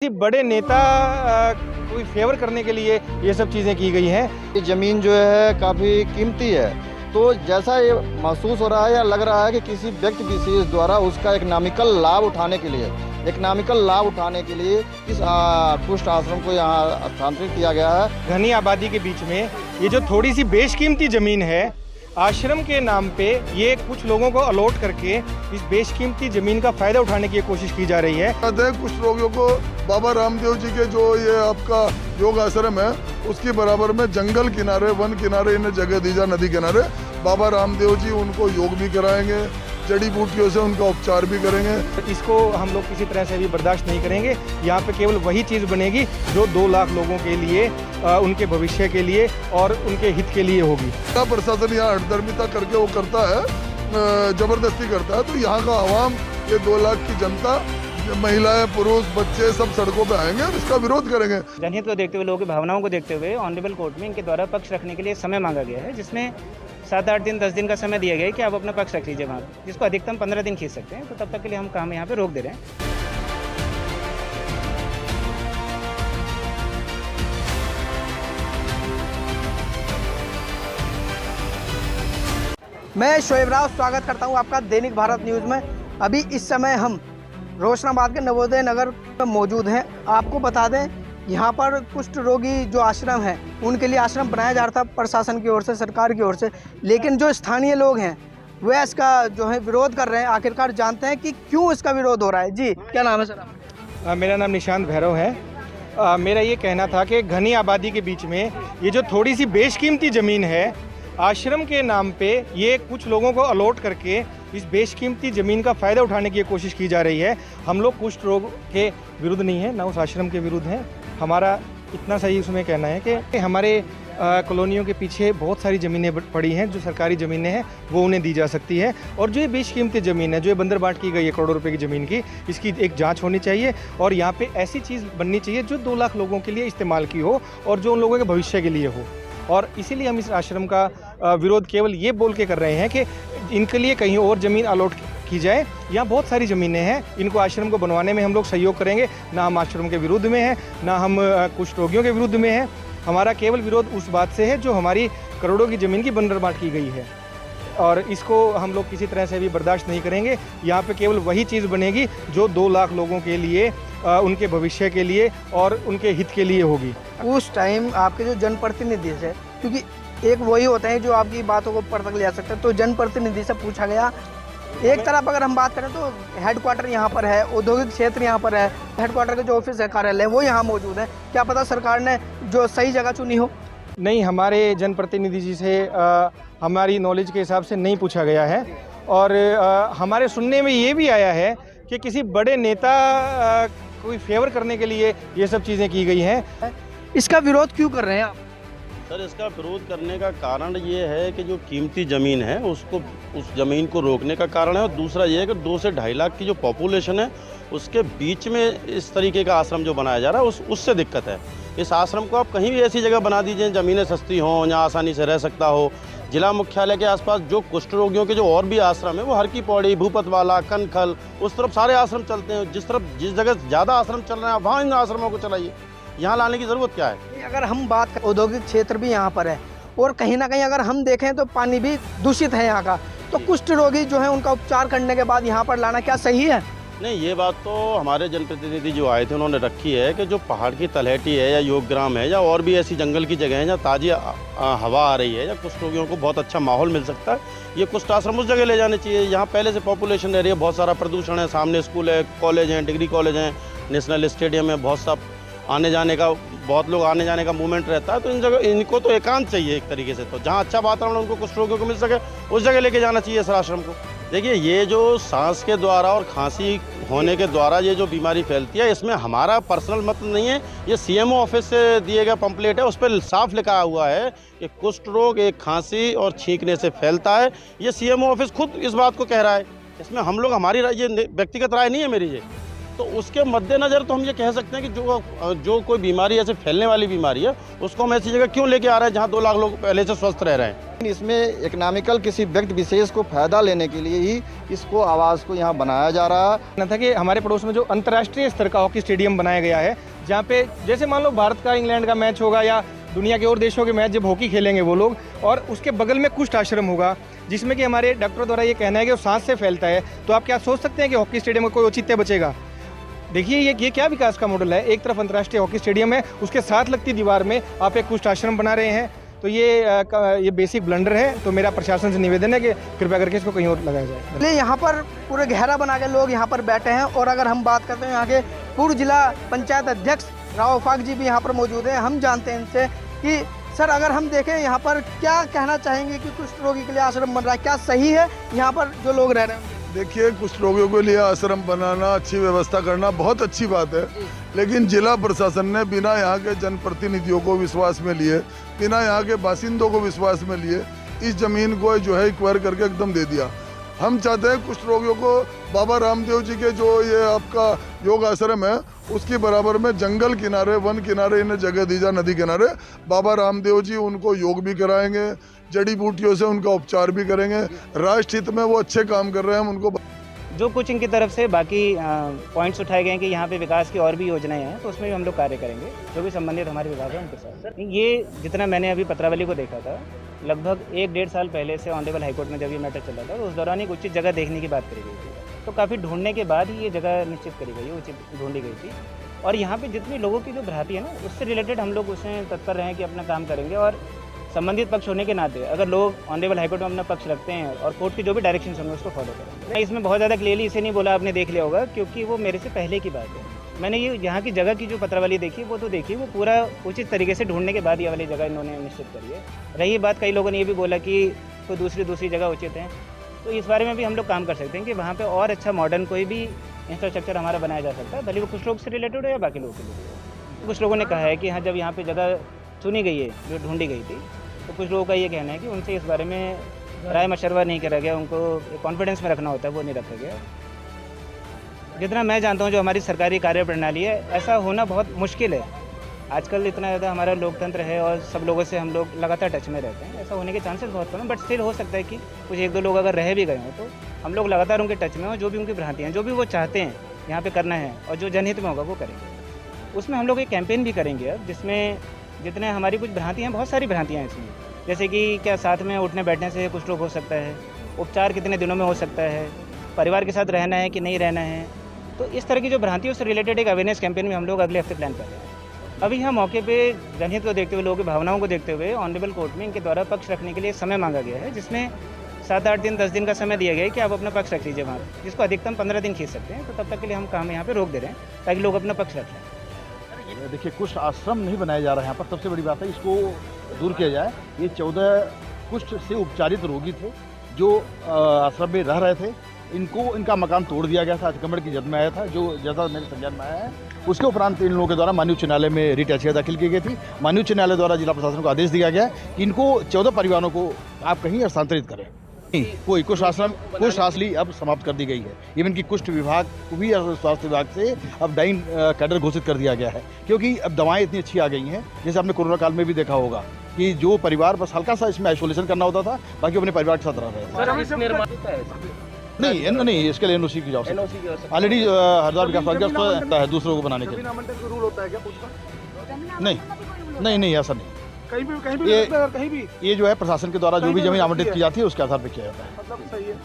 किसी बड़े नेता कोई फेवर करने के लिए ये सब चीज़ें की गई हैं। ये ज़मीन जो है काफ़ी कीमती है, तो जैसा ये महसूस हो रहा है या लग रहा है कि किसी व्यक्ति विशेष द्वारा उसका इकोनॉमिकल लाभ उठाने के लिए इस कुष्ठ आश्रम को यहाँ स्थानांतरित किया गया है। घनी आबादी के बीच में ये जो थोड़ी सी बेशकीमती ज़मीन है, आश्रम के नाम पे ये कुछ लोगों को अलॉट करके इस बेशकीमती ज़मीन का फ़ायदा उठाने की कोशिश की जा रही है। कुछ लोगों को बाबा रामदेव जी के जो ये आपका योग आश्रम है उसके बराबर में जंगल किनारे, वन किनारे इन्हें जगह दी जा, नदी किनारे बाबा रामदेव जी उनको योग भी कराएंगे, जड़ी बूटियों से उनका उपचार भी करेंगे। इसको हम लोग किसी तरह से भी बर्दाश्त नहीं करेंगे। यहाँ पे केवल वही चीज़ बनेगी जो 2 लाख लोगों के लिए, उनके भविष्य के लिए और उनके हित के लिए होगी। प्रशासन यहाँ हठधर्मिता करके वो करता है, जबरदस्ती करता है, तो यहाँ का आवाम, ये 2 लाख की जनता, महिलाएं, पुरुष, बच्चे सब सड़कों पे आएंगे और इसका विरोध करेंगे। जनहित को देखते हुए, लोगों की भावनाओं को देखते हुए ऑनरेबल कोर्ट में इनके द्वारा पक्ष रखने के लिए समय मांगा गया है, जिसमें 7-8 दिन 10 दिन का समय दिया गया है कि आप अपना पक्ष रख लीजिए वहाँ पर, जिसको अधिकतम 15 दिन खींच सकते हैं। तो तब तक के लिए हम काम यहाँ पे रोक दे रहे हैं। मैं शोएब राव स्वागत करता हूं आपका दैनिक भारत न्यूज़ में। अभी इस समय हम रोशनाबाद के नवोदय नगर में मौजूद हैं। आपको बता दें, यहाँ पर कुष्ठ रोगी जो आश्रम है उनके लिए आश्रम बनाया जा रहा था प्रशासन की ओर से, सरकार की ओर से, लेकिन जो स्थानीय लोग हैं वह इसका जो है विरोध कर रहे हैं। आखिरकार जानते हैं कि क्यों इसका विरोध हो रहा है। जी, क्या नाम है सर? मेरा नाम निशांत भैरव है। मेरा ये कहना था कि घनी आबादी के बीच में ये जो थोड़ी सी बेशकीमती ज़मीन है, आश्रम के नाम पे ये कुछ लोगों को अलॉट करके इस बेशकीमती ज़मीन का फ़ायदा उठाने की कोशिश की जा रही है। हम लोग कुष्ठ रोग के विरुद्ध नहीं हैं, ना उस आश्रम के विरुद्ध हैं। हमारा इतना सही उसमें कहना है कि हमारे कॉलोनियों के पीछे बहुत सारी ज़मीनें पड़ी हैं, जो सरकारी ज़मीनें हैं वो उन्हें दी जा सकती है। और जो ये बेशकीमती ज़मीन है, जो ये बंदरबाट की गई है करोड़ों रुपए की ज़मीन की, इसकी एक जांच होनी चाहिए और यहाँ पे ऐसी चीज़ बननी चाहिए जो 2 लाख लोगों के लिए इस्तेमाल की हो और जो उन लोगों के भविष्य के लिए हो। और इसीलिए हम इस आश्रम का विरोध केवल ये बोल के कर रहे हैं कि इनके लिए कहीं और ज़मीन अलॉट की जाए। यहाँ बहुत सारी ज़मीनें हैं, इनको आश्रम को बनवाने में हम लोग सहयोग करेंगे। ना हम आश्रम के विरुद्ध में हैं, ना हम कुष्ठ रोगियों के विरुद्ध में हैं। हमारा केवल विरोध उस बात से है जो हमारी करोड़ों की ज़मीन की बंदरबाट की गई है, और इसको हम लोग किसी तरह से भी बर्दाश्त नहीं करेंगे। यहाँ पे केवल वही चीज़ बनेगी जो 2 लाख लोगों के लिए, उनके भविष्य के लिए और उनके हित के लिए होगी। उस टाइम आपके जो जनप्रतिनिधि है, क्योंकि एक वही होते हैं जो आपकी बातों को ऊपर तक ले जा सकते हैं, तो जनप्रतिनिधि से पूछा गया। एक तरफ अगर हम बात करें तो हेडक्वार्टर यहाँ पर है, औद्योगिक क्षेत्र यहाँ पर है, हेडक्वार्टर के जो ऑफिस है, कार्यालय, वो यहाँ मौजूद है। क्या पता सरकार ने जो सही जगह चुनी हो? नहीं, हमारे जनप्रतिनिधि जी से हमारी नॉलेज के हिसाब से नहीं पूछा गया है। और हमारे सुनने में ये भी आया है कि किसी बड़े नेता कोई फेवर करने के लिए ये सब चीज़ें की गई हैं। इसका विरोध क्यों कर रहे हैं आप? सर, इसका विरोध करने का कारण ये है कि जो कीमती ज़मीन है उसको, उस ज़मीन को रोकने का कारण है। और दूसरा ये है कि 2 से 2.5 लाख की जो पॉपुलेशन है उसके बीच में इस तरीके का आश्रम जो बनाया जा रहा है उससे दिक्कत है। इस आश्रम को आप कहीं भी ऐसी जगह बना दीजिए, ज़मीनें सस्ती हों, जहाँ आसानी से रह सकता हो। जिला मुख्यालय के आसपास जो कुष्ठ रोगियों के जो और भी आश्रम है, वो हर की पौड़ी, भूपतवाला, कनखल, उस तरफ सारे आश्रम चलते हैं। जिस जगह ज़्यादा आश्रम चल रहे हैं वहाँ इन आश्रमों को चलाइए। यहाँ लाने की ज़रूरत क्या है? अगर हम बात करें, औद्योगिक क्षेत्र भी यहाँ पर है और कहीं ना कहीं अगर हम देखें तो पानी भी दूषित है यहाँ का, तो कुष्ठ रोगी जो है उनका उपचार करने के बाद यहाँ पर लाना क्या सही है? नहीं, ये बात तो हमारे जनप्रतिनिधि जो आए थे उन्होंने रखी है कि जो पहाड़ की तलहटी है या योग ग्राम है या और भी ऐसी जंगल की जगह है जहाँ ताज़ी हवा आ रही है या कुष्ठ रोगियों को बहुत अच्छा माहौल मिल सकता है, ये कुष्ठ आश्रम उस जगह ले जाने चाहिए। यहाँ पहले से पॉपुलेशन रह रही है, बहुत सारा प्रदूषण है, सामने स्कूल है, कॉलेज हैं, डिग्री कॉलेज हैं, नेशनल स्टेडियम है, बहुत सा बहुत लोग आने जाने का मूवमेंट रहता है। तो इन जगह इनको तो एकांत चाहिए एक तरीके से। तो जहाँ अच्छा वातावरण उनको कुष्ठ रोगियों को मिल सके उस जगह लेके जाना चाहिए सर आश्रम को। देखिए, ये जो सांस के द्वारा और खांसी होने के द्वारा ये जो बीमारी फैलती है, इसमें हमारा पर्सनल मत नहीं है। ये सीएमओ ऑफिस से दिए गया पंपलेट है, उस पर साफ लिखा हुआ है कि कुष्ठ रोग एक खांसी और छींकने से फैलता है। ये सीएमओ ऑफिस खुद इस बात को कह रहा है। इसमें हम लोग, हमारी ये व्यक्तिगत राय नहीं है मेरी। ये तो उसके मद्देनज़र तो हम ये कह सकते हैं कि जो कोई बीमारी ऐसे फैलने वाली बीमारी है उसको हम ऐसी जगह क्यों लेके आ रहे हैं जहाँ 2 लाख लोग पहले से स्वस्थ रह रहे हैं। इसमें इकोनॉमिकल किसी व्यक्ति विशेष को फायदा लेने के लिए ही इसको आवास को यहाँ बनाया जा रहा है। कहना था कि हमारे पड़ोस में जो अंतर्राष्ट्रीय स्तर का हॉकी स्टेडियम बनाया गया है, जहाँ पे जैसे मान लो भारत का इंग्लैंड का मैच होगा या दुनिया के और देशों के मैच जब हॉकी खेलेंगे वो लोग, और उसके बगल में कुष्ठ आश्रम होगा जिसमें कि हमारे डॉक्टरों द्वारा ये कहना है कि वो सांस से फैलता है। तो आप क्या सोच सकते हैं कि हॉकी स्टेडियम में कोई औचित्य बचेगा? देखिए ये क्या विकास का मॉडल है। एक तरफ अंतर्राष्ट्रीय हॉकी स्टेडियम है, उसके साथ लगती दीवार में आप एक कुष्ठ आश्रम बना रहे हैं। तो ये बेसिक ब्लंडर है। तो मेरा प्रशासन से निवेदन है कि कृपया करके इसको कहीं और लगाया जाए। इसलिए यहाँ पर पूरे घेरा बना के लोग यहाँ पर बैठे हैं। और अगर हम बात करते हैं यहाँ के पूर्व जिला पंचायत अध्यक्ष राव फाक जी भी यहाँ पर मौजूद हैं। हम जानते हैं इनसे कि सर अगर हम देखें यहाँ पर क्या कहना चाहेंगे कि कुष्ठ रोगी के लिए आश्रम बन रहा है, क्या सही है यहाँ पर जो लोग रह रहे हैं? देखिए, कुष्ठ रोगियों के लिए आश्रम बनाना, अच्छी व्यवस्था करना बहुत अच्छी बात है, लेकिन जिला प्रशासन ने बिना यहाँ के जनप्रतिनिधियों को विश्वास में लिए, बिना यहाँ के बासिंदों को विश्वास में लिए इस जमीन को जो है एक्वायर करके एकदम दे दिया। हम चाहते हैं कुष्ठ रोगियों को बाबा रामदेव जी के जो ये आपका योग आश्रम है उसके बराबर में जंगल किनारे, वन किनारे इन्हें जगह दी जाए, नदी किनारे। बाबा रामदेव जी उनको योग भी कराएंगे, जड़ी बूटियों से उनका उपचार भी करेंगे। राष्ट्र हित में वो अच्छे काम कर रहे हैं, हम उनको जो कुछ इनकी तरफ से बाकी पॉइंट्स उठाए गए हैं कि यहाँ पे विकास की और भी योजनाएं हैं, तो उसमें भी हम लोग कार्य करेंगे जो भी संबंधित हमारे विभाग है उनके साथ। सर ये जितना मैंने अभी पत्रावली को देखा था, लगभग 1-1.5 साल पहले से ऑनरेबल हाईकोर्ट में जब ये मैटर चला था तो उस दौरान एक उचित जगह देखने की बात करी गई थी। तो काफ़ी ढूंढने के बाद ही ये जगह निश्चित करी गई, उचित ढूंढी गई थी। और यहाँ पे जितने लोगों की जो भ्रांति है ना, उससे रिलेटेड हम लोग उसमें तत्पर रहे हैं कि अपना काम करेंगे। और संबंधित पक्ष होने के नाते अगर लोग ऑनरेबल हाईकोर्ट में अपना पक्ष रखते हैं और कोर्ट की जो भी डायरेक्शन होंगे उसको फॉलो करेंगे। मैं इसमें बहुत ज़्यादा क्लियरली इसे नहीं बोला, आपने देख लिया होगा, क्योंकि वो मेरे से पहले की बात है। मैंने ये यहाँ की जगह की जो पत्रावली देखी वो तो देखी, वो पूरा उचित तरीके से ढूंढने के बाद ये वाली जगह इन्होंने निश्चित करी है। रही बात, कई लोगों ने ये भी बोला कि कोई दूसरी जगह उचित है, तो इस बारे में भी हम लोग काम कर सकते हैं कि वहाँ पे और अच्छा मॉडर्न कोई भी इंफ्रास्ट्रक्चर हमारा बनाया जा सकता है, भले वो कुछ लोग से रिलेटेड हो या बाकी लोगों के लिए। कुछ लोगों ने कहा है कि हाँ, जब यहाँ पे जगह चुनी गई है जो ढूंढी गई थी, तो कुछ लोगों का ये कहना है कि उनसे इस बारे में राय मशवरा नहीं करा गया, उनको कॉन्फिडेंस में रखना होता है, वो नहीं रखा गया। जितना मैं जानता हूँ जो हमारी सरकारी कार्य प्रणाली है, ऐसा होना बहुत मुश्किल है। आजकल इतना ज़्यादा हमारा लोकतंत्र है और सब लोगों से हम लोग लगातार टच में रहते हैं, ऐसा होने के चांसेस बहुत कम है। बट स्टिल हो सकता है कि कुछ 1-2 लोग अगर रह भी गए हों तो हम लोग लगातार उनके टच में हो, जो भी उनकी भ्रांतियाँ, जो भी वो चाहते हैं यहाँ पे करना है और जो जनहित में होगा वो करेंगे। उसमें हम लोग एक कैंपेन भी करेंगे अब, जिसमें जितने हमारी कुछ भ्रांतियाँ, बहुत सारी भ्रांतियाँ हैं इसमें, जैसे कि क्या साथ में उठने बैठने से कुछ लोग हो सकता है, उपचार कितने दिनों में हो सकता है, परिवार के साथ रहना है कि नहीं रहना है। तो इस तरह की जो भ्रांतियों से रिलेटेड एक अवेयरनेस कैंपेन में हम लोग अगले हफ्ते प्लान कर रहे हैं। अभी हम मौके पे जनहित को देखते हुए, लोगों की भावनाओं को देखते हुए ऑनरेबल कोर्ट में इनके द्वारा पक्ष रखने के लिए समय मांगा गया है, जिसमें 7-8 दिन 10 दिन का समय दिया गया है कि आप अपना पक्ष रख लीजिए वहाँ, जिसको अधिकतम 15 दिन खींच सकते हैं। तो तब तक के लिए हम काम यहाँ पे रोक दे रहे हैं ताकि लोग अपना पक्ष रख लें। देखिए, कुष्ठ आश्रम नहीं बनाया जा रहा है यहाँ पर, सबसे बड़ी बात है, इसको दूर किया जाए। ये 14 कुष्ठ से उपचारित रोगी थे जो आश्रम में रह रहे थे, इनका मकान तोड़ दिया गया था, अतिक्रमण की जद में आया था, जो जैसा मेरे संज्ञान में आया है। उसके उपरांत इन लोगों के द्वारा माननीय उच्च न्यायालय में रिट याचिका दाखिल की गई थी। माननीय उच्च न्यायालय द्वारा जिला प्रशासन को आदेश दिया गया कि इनको 14 परिवारों को आप कहीं हस्तांतरित करें। कोई कुष्ठ आश्रम अब समाप्त कर दी गई है। इवन की कुष्ठ विभाग को भी स्वास्थ्य विभाग से अब डाइन कैडर घोषित कर दिया गया है, क्योंकि अब दवाएं इतनी अच्छी आ गई हैं। जैसे आपने कोरोना काल में भी देखा होगा कि जो परिवार बस हल्का सा इसमें आइसोलेशन करना होता था, बाकी अपने परिवार के साथ रह रहे थे। नहीं, इसके लिए एनओसी की जरूरत ऑलरेडी हरिद्वार विकास प्राधिकरण है दूसरों को बनाने के लिए। रूल होता है क्या कुछ का? नहीं, ऐसा नहीं। कहीं भी ये जो है प्रशासन के द्वारा जो भी जमीन आवंटित की जाती है उसके आधार पर किया जाता है। मतलब सही है।